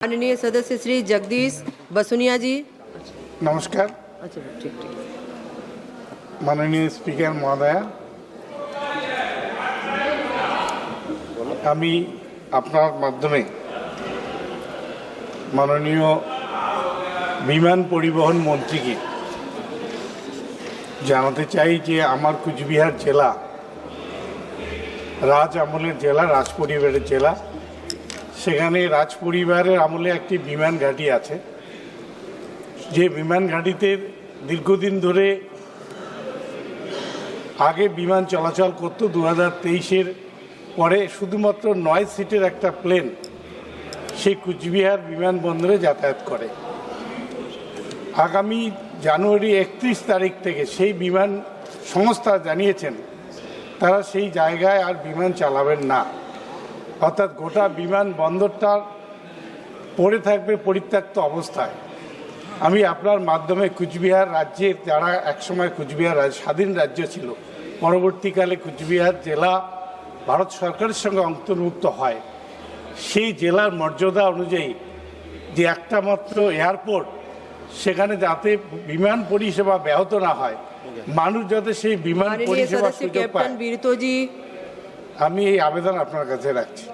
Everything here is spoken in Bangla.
माननीय सदस्य श्री जगदीश बसुनिया जी। नमस्कार। अच्छा ठीक ठीक। माननीय स्पीकर महोदय, আমি আপনার মাধ্যমে মাননীয় বিমান পরিবহন মন্ত্রীকে জানাতে চাই যে আমার কুচবিহার জেলা রাজ আমলের জেলা, রাজ পরিবারের জেলা। সেখানে রাজ পরিবারের আমলে একটি বিমান ঘাঁটি আছে, যে বিমান ঘাঁটিতে দীর্ঘদিন ধরে আগে বিমান চলাচল করতো। 2023-এর পরে শুধুমাত্র 9 সিটের একটা প্লেন সেই কুচবিহার বিমানবন্দরে যাতায়াত করে। আগামী জানুয়ারি 31 তারিখ থেকে সেই বিমান সংস্থা জানিয়েছেন তারা সেই জায়গায় আর বিমান চালাবেন না, অর্থাৎ গোটা বিমানবন্দরটা পড়ে থাকবে পরিত্যক্ত অবস্থায়। আমি আপনার মাধ্যমে কুচবিহার রাজ্যের, যারা একসময় কুচবিহার স্বাধীন রাজ্য ছিল, পরবর্তীকালে কুচবিহার জেলা ভারত সরকারের সঙ্গে অন্তর্ভুক্ত হয়, সেই জেলার মর্যাদা অনুযায়ী যে একটা মাত্র এয়ারপোর্ট, সেখানে যাতে বিমান পরিষেবা ব্যাহত না হয়, মানুষ যাতে সেই বিমান পরিষেবা সুযোগ পায়, আমি এই আবেদন আপনার কাছে রাখছি।